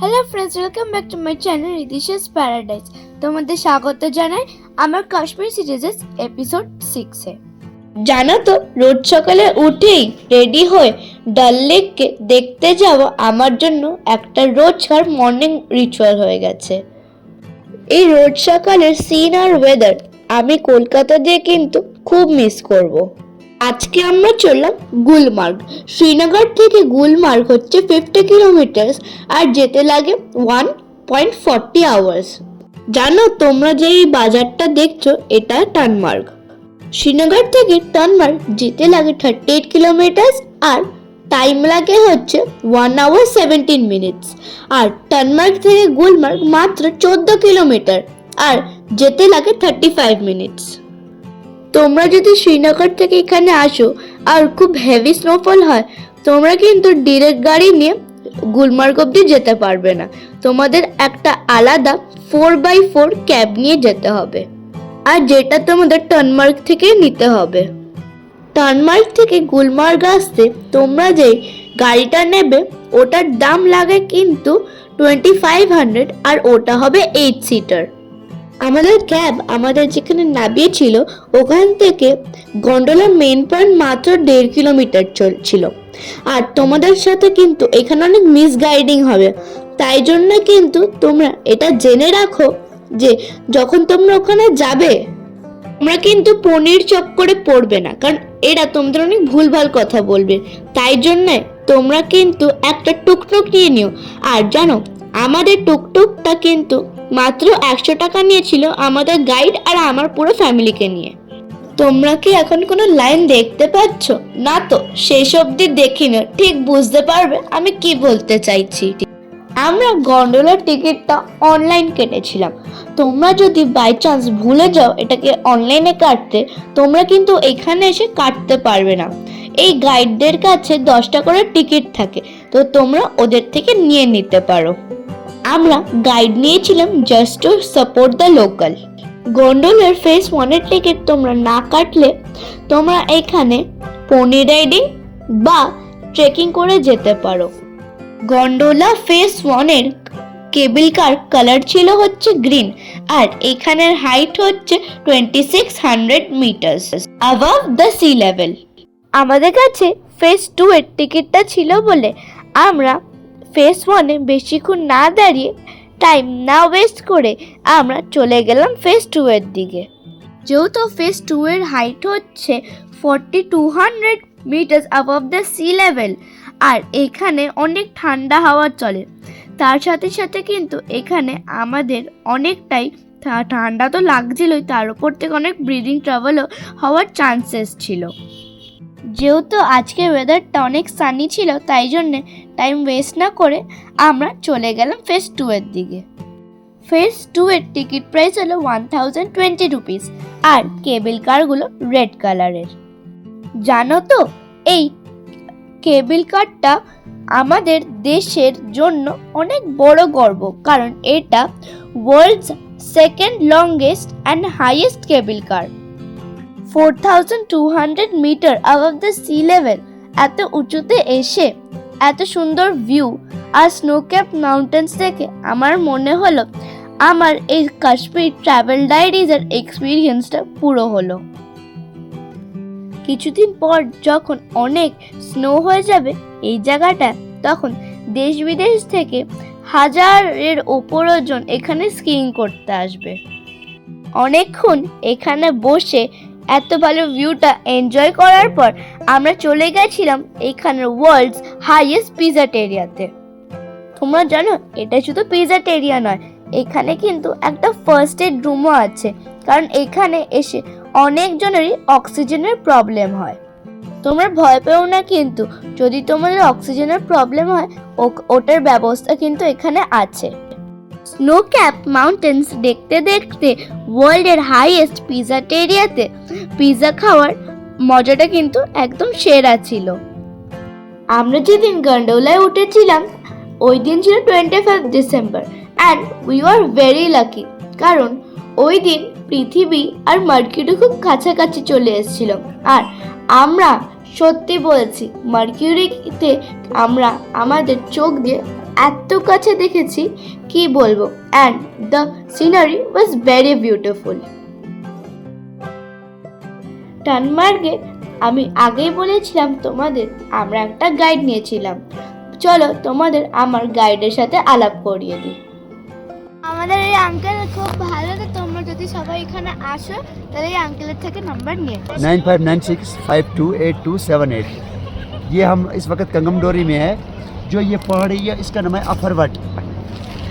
Hello friends, welcome back to my channel রিদিশাস paradise. তোমাদের স্বাগত জানাই আমার কাশ্মীর সিরিজের এপিসোড 6-এ। জানো তো, রোজ সকালে উঠেই রেডি হয়ে ডাল লেককে দেখতে যাওয়া আমার জন্য একটা রোজকার মর্নিং রিচুয়াল হয়ে গেছে। এই রোজ সকালের সিন আর ওয়েদার আমি কলকাতা দিয়ে কিন্তু খুব মিস করব। আজকে আমরা চললাম গুলমার্গ। শ্রীনগর থেকে গুলমার্গ হচ্ছে 50 কিলোমিটার আর যেতে লাগে 1.40 আওয়ার্স। জানো, তোমরা যে এই বাজারটা দেখছো এটা টানমার্গ। শ্রীনগর থেকে টানমার্গ যেতে লাগে 38 কিলোমিটার আর টাইম লাগে হচ্ছে 1 আওয়ার 17 মিনিটস। আর টানমার্গ থেকে গুলমার্গ মাত্র 14 কিলোমিটার আর যেতে লাগে 35 মিনিটস। তোমরা যদি শ্রীনগর থেকে এখানে আসো আর খুব হেভি স্নোফল হয়, তোমরা কিন্তু ডিরেক্ট গাড়ি নিয়ে গুলমার্গ অব্দি যেতে পারবে না। তোমাদের একটা আলাদা 4x4 ক্যাব নিয়ে যেতে হবে, আর যেটা তোমাদের টানমার্গ থেকে নিতে হবে। টানমার্গ থেকে গুলমার্গ আসতে তোমরা যে গাড়িটা নেবে ওটার দাম লাগে কিন্তু 2500 আর ওটা হবে 8 সিটার। আমাদের ক্যাব আমাদের যেখানে নামিয়েছিল ওখান থেকে গন্ডোলা মেন পয়েন্ট মাত্র 1.5 কিলোমিটার ছিল। আর তোমাদের সাথে কিন্তু এখানে অনেক মিসগাইডিং হবে, তাই জন্য কিন্তু তোমরা এটা জেনে রাখো যে যখন তোমরা ওখানে যাবে তোমরা কিন্তু পনির চক্করে পড়বে না, কারণ এরা তোমাদের অনেক ভুলভাল কথা বলবে। তাই জন্য তোমরা কিন্তু একটা টুকটুক নিয়ে নিও। আর জানো, আমাদের টুকটুকটা কিন্তু মাত্র 100 টাকা নিয়েছিল আমাদের গাইড আর আমার পুরো ফ্যামিলিকে নিয়ে। তোমরা কি এখন কোনো লাইন দেখতে পাচ্ছ? না তো সেই অবধি দেখি না, ঠিক বুঝতে পারবে আমি কি বলতে চাইছি। আমরা গন্ডোলার টিকিটটা অনলাইন কেটেছিলাম। তোমরা যদি বাই চান্স ভুলে যাও এটাকে অনলাইনে কাটতে, তোমরা কিন্তু এখানে এসে কাটতে পারবে না। এই গাইডদের কাছে 10 টাকা করে টিকিট থাকে, তো তোমরা ওদের থেকে নিয়ে নিতে পারো। আমরা গাইড নিয়েছিলাম just to support the local. গন্ডোলার ফেজ 1-এর টিকিট তোমরা না কাটলে তোমরা এখানে পনি রাইডিং বা ট্রেকিং করে যেতে পারো। গন্ডোলা ফেজ 1-এর কেবল কার কালার ছিল হচ্ছে গ্রিন আর এখানের হাইট হচ্ছে 2600 metre above the sea level. আমাদের কাছে ফেজ 2-এর টিকিটটা ছিল বলে আমরা ফেজ 1-এ বেশিক্ষণ না দাঁড়িয়ে টাইম না ওয়েস্ট করে আমরা চলে গেলাম ফেজ 2-এর দিকে। যেহেতু ফেজ 2-এর হাইট হচ্ছে 4200 metre above the sea level আর এখানে অনেক ঠান্ডা হাওয়া চলে, তার সাথে সাথে কিন্তু এখানে আমাদের অনেকটাই ঠান্ডা তো লাগছিলই, তার উপর থেকে অনেক ব্রিদিং ট্রাভেলও হওয়ার চান্সেস ছিল। যেহেতু আজকের ওয়েদারটা অনেক সানি ছিল, তাই জন্যে টাইম ওয়েস্ট না করে আমরা চলে গেলাম ফেজ 2-এর দিকে। ফেজ 2-এর টিকিট প্রাইস হলো 1020 রুপিস আর কেবল কারগুলো রেড কালারের। জানো তো, এই কেবল কারটা আমাদের দেশের জন্য অনেক বড় গর্ব, কারণ এটা world's second longest and highest cable car. 4200 metre above the sea level এত উঁচুতে এসে এত সুন্দর ভিউ আর স্নো ক্যাপ মাউন্টেন্স দেখে আমার মনে হলো আমার এই কাশ্মীর ট্রাভেল ডায়েরিজের এক্সপিরিয়েন্সটা পুরো হলো। কিছুদিন পর যখন অনেক স্নো হয়ে যাবে এই জায়গাটা, তখন দেশ বিদেশ থেকে হাজারের ওপরও জন এখানে স্কিইং করতে আসবে। অনেকক্ষণ এখানে বসে এত ভালো ভিউটা এনজয় করার পর আমরা চলে গেছিলাম এখানের ওয়ার্ল্ডস হাইয়েস্ট পিজাট এরিয়াতে। তোমরা জানো, এটা শুধু পিজাট এরিয়া নয়, এখানে কিন্তু একটা ফার্স্ট এড রুমও আছে, কারণ এখানে এসে অনেকজনেরই অক্সিজেনের প্রবলেম হয়। তোমরা ভয় পেও না, কিন্তু যদি তোমাদের অক্সিজেনের প্রবলেম হয় ওটার ব্যবস্থা কিন্তু এখানে আছে। স্নো ক্যাপ মাউন্টেন্স দেখতে দেখতে ওয়ার্ল্ডের হাইয়েস্ট পিজাট এরিয়াতে পিজা খাওয়ার মজাটা কিন্তু একদম সেরা ছিল। আমরা যেদিন গন্ডোলায় উঠেছিলাম ওই দিন ছিল 25 December and we are very lucky, কারণ ওই দিন পৃথিবী আর মার্কিউরি খুব কাছাকাছি চলে এসেছিল আর আমরা সত্যি বলছি, মার্কিউরিতে আমরা আমাদের চোখ দিয়ে এত কাছে দেখেছি কি বলবো, and the scenery was very beautiful. টানমার্গে আমি আগেই বলেছিলাম তোমাদের আমরা একটা গাইড নিয়েছিলাম। চলো তোমাদের আমার গাইডের সাথে আলাপ করিয়ে দিই। আমাদের এই আঙ্কেল খুব ভালো, তো তোমরা যদি সবাই এখানে আসো তাহলে এই আঙ্কেলের থেকে নাম্বার নিয়ে 9596528278। ये हम इस वक्त कंगमडोरी में है। जो ये पहाड़ी है इसका नाम है अफरवट।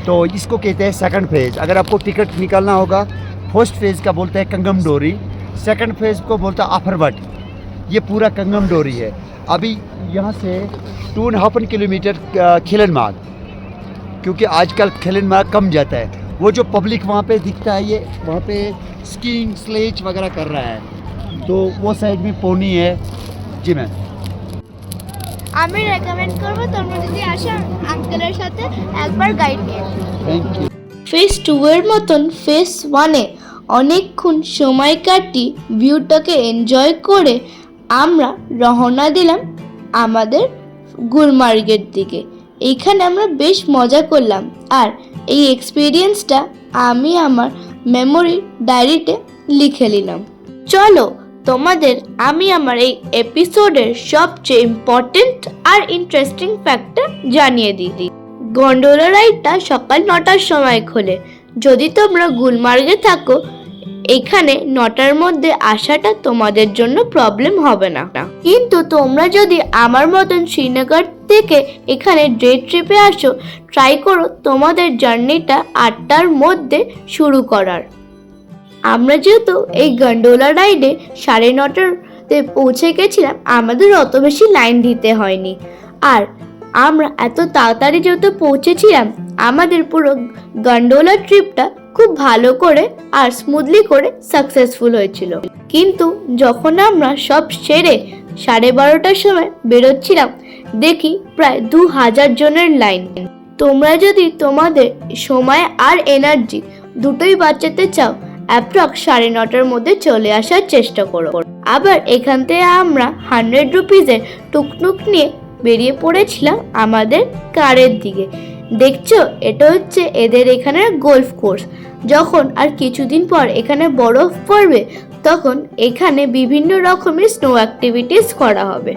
तो इसको कहते हैं सेकंड फेज़। अगर आपको टिकट निकालना होगा, फर्स्ट फेज़ का बोलते हैं कंगमडोरी, सेकंड फेज़ को बोलता है अफरवट। ये पूरा कंगमडोरी है। अभी यहाँ से 2.5 किलोमीटर खिलनमार्ग, क्योंकि आजकल खिलनमार्ग कम जाता है। वो जो पब्लिक वहाँ पे दिखता है, ये वहाँ पे स्कीइंग स्लेज वगैरह कर रहा है। तो वो साइड में पोनी है। जी मैम, আমি রেকমেন্ড করব তোমরা যদি আসো আঙ্কেলের সাথে একবার গাইড নিয়ে। Thank you. ফেজ 2 এর মতন ফেজ 1 এ অনেকক্ষণ সময় কাটিয়ে ভিউটাকে এনজয় করে আমরা রওনা দিলাম আমাদের গুলমার্গের দিকে। এইখানে আমরা বেশ মজা করলাম, আর এই এক্সপিরিয়েন্সটা আমি আমার মেমোরি ডায়েরিতে লিখে নিলাম। চলো তোমাদের আমি আমার এই এপিসোডের সবচেয়ে ইম্পর্টেন্ট আর ইন্টারেস্টিং ফ্যাক্টর জানিয়ে দিই। গন্ডোলা রাইডটা সকাল 9টার সময় খোলে। যদি তোমরা গুলমার্গে থাকো, এখানে 9টার মধ্যে আসাটা তোমাদের জন্য প্রবলেম হবে না। কিন্তু তোমরা যদি আমার মতন শ্রীনগর থেকে এখানে ডে ট্রিপে আসো, ট্রাই করো তোমাদের জার্নিটা 8টার মধ্যে শুরু করার। আমরা যেহেতু এই গন্ডোলা রাইডে 9:30তে পৌঁছে গেছিলাম, আমাদের অত বেশি লাইন দিতে হয়নি। আর আমরা এত তাড়াতাড়ি যেহেতু পৌঁছেছিলাম, আমাদের পুরো গন্ডোলা ট্রিপটা খুব ভালো করে আর স্মুথলি করে সাকসেসফুল হয়েছিল। কিন্তু যখন আমরা সব সেরে 12:30টার সময় বেরোচ্ছিলাম, দেখি প্রায় 2000 জনের লাইন। তোমরা যদি তোমাদের সময় আর এনার্জি দুটোই বাঁচাতে চাও, অ্যাপ্রক্স 9:30টার মধ্যে চলে আসার চেষ্টা করো। আবার এখান থেকে আমরা 100 রুপিজের টুকটুক নিয়ে বেরিয়ে পড়েছিলাম আমাদের কারের দিকে। দেখছো, এটা হচ্ছে এদের এখানের গল্ফ কোর্স। যখন আর কিছুদিন পর এখানে বরফ পড়বে, তখন এখানে বিভিন্ন রকমের স্নো অ্যাক্টিভিটিস করা হবে।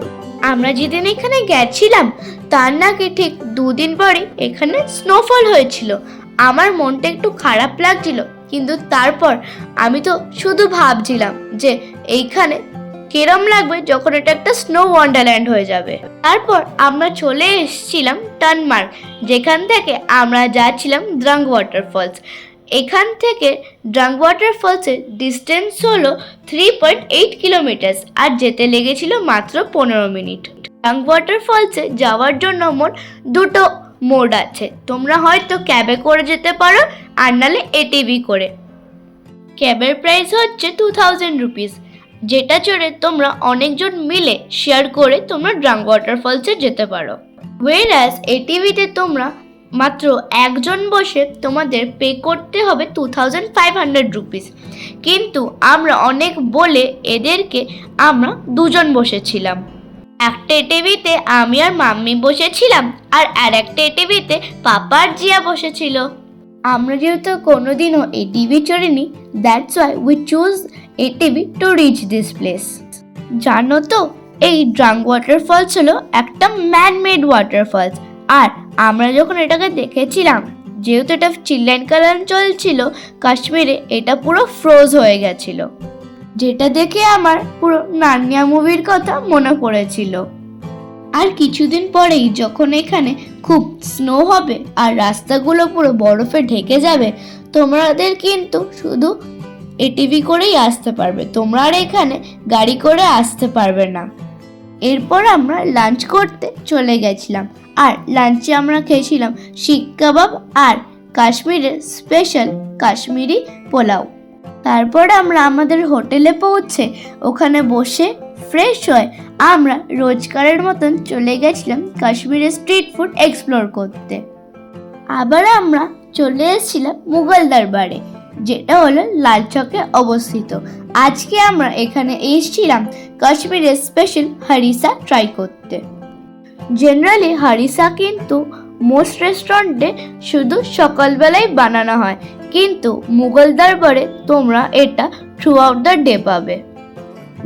আমরা যেদিন এখানে গেছিলাম তার নাকি ঠিক 2 দিন পরে এখানে স্নোফল হয়েছিল। আমার মনটা একটু খারাপ লাগছিল, কিন্তু তারপর আমি তো শুধু ভাবছিলাম যে এইখানে কিরম লাগবে যখন এটা একটা স্নো ওয়ান্ডারল্যান্ড হয়ে যাবে। তারপর আমরা চলে এসেছিলাম টানমার্গ, যেখান থেকে আমরা যাচ্ছিলাম দ্রাং ওয়াটারফলস। এখান থেকে ড্রাং ওয়াটারফলসের ডিস্টেন্স হলো 3.8 কিলোমিটার, আর যেতে লেগেছিল মাত্র 15 মিনিট। ড্রাং ওয়াটারফলসে যাওয়ার জন্য মোট 2টো মোড আছে। তোমরা হয়তো ক্যাবে করে যেতে পারো, আর নালে এটিভি করে। ক্যাবের প্রাইস হচ্ছে 2000 রুপিস, যেটা চড়ে তোমরা অনেকজন মিলে শেয়ার করে তোমরা ড্রাং ওয়াটারফলসে যেতে পারো। ওয়েরাস এটিভিতে তোমরা মাত্র একজন বসে তোমাদের পে করতে হবে 2500 রুপিস। কিন্তু আমরা অনেক বলে এদেরকে আমরা 2 জন বসেছিলাম। একটা এটিভিতে আমি আর মাম্মি বসেছিলাম, আর আরেকটা এটিভিতে পাপা আর জিয়া বসেছিল। আমরা যেহেতু কোনোদিনও এটিভি চড়িনি, that's why we choose ATV to reach this place. জানো তো, এই ড্রাং ওয়াটারফলস হলো একটা ম্যান মেড ওয়াটারফলস। আর আমরা যখন এটাকে দেখেছিলাম, যেহেতু এটা চিল্ড্রেন কালার চলছিল কাশ্মীরে, এটা পুরো ফ্রোজ হয়ে গেছিল, যেটা দেখে আমার পুরো নান্নিয়া মুভির কথা মনে পড়েছিল। আর কিছুদিন পরেই যখন এখানে খুব স্নো হবে আর রাস্তাগুলো পুরো বরফে ঢেকে যাবে, তোমাদের কিন্তু শুধু এটিভি করেই আসতে পারবে, তোমরা আর এখানে গাড়ি করে আসতে পারবে না। এরপর আমরা লাঞ্চ করতে চলে গেছিলাম, আর লাঞ্চে আমরা খেয়েছিলাম শিক কাবাব আর কাশ্মীরের স্পেশাল কাশ্মীরি পোলাও। তারপর আমরা আমাদের হোটেলে পৌঁছে ওখানে বসে ফ্রেশ হয়ে আমরা রোজকারের মতন চলে গেছিলাম কাশ্মীরের স্ট্রিট ফুড এক্সপ্লোর করতে। আবার আমরা চলে এসেছিলাম মুঘল দরবারে, যেটা হলো লাল চকে অবস্থিত। আজকে আমরা এখানে এসেছিলাম কাশ্মীরের স্পেশাল হারিসা ট্রাই করতে। জেনারেলি হারিসা কিন্তু মোস্ট রেস্টুরেন্টে শুধু সকালবেলায় বানানো হয়, কিন্তু মুঘল দরবারে তোমরা এটা থ্রু আউট দ্য ডে পাবে,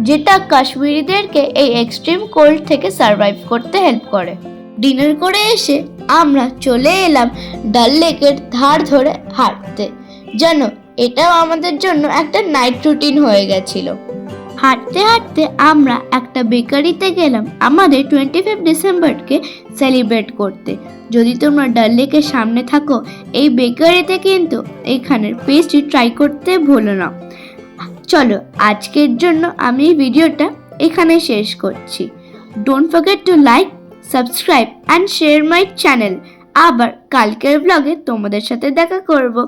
যেটা কাশ্মীরিদেরকে এই এক্সট্রিম কোল্ড থেকে সার্ভাইভ করতে হেল্প করে। ডিনার করে এসে আমরা চলে এলাম ডাল লেকের ধার ধরে হাঁটতে। জানো, এটাও আমাদের জন্য একটা নাইট রুটিন হয়ে গেছিল। হাঁটতে হাঁটতে আমরা একটা বেকারিতে গেলাম আমাদের 25 ডিসেম্বরকে সেলিব্রেট করতে। যদি তোমরা ডাল লেকের সামনে থাকো, এই বেকারিতে কিন্তু এখানের পেস্ট্রি ট্রাই করতে ভুলো না। চলো, আজকের জন্য আমি এই ভিডিওটা এখানে শেষ করছি। Don't forget to like, subscribe and share my channel. আবার কালকের ব্লগে তোমাদের সাথে দেখা করবো।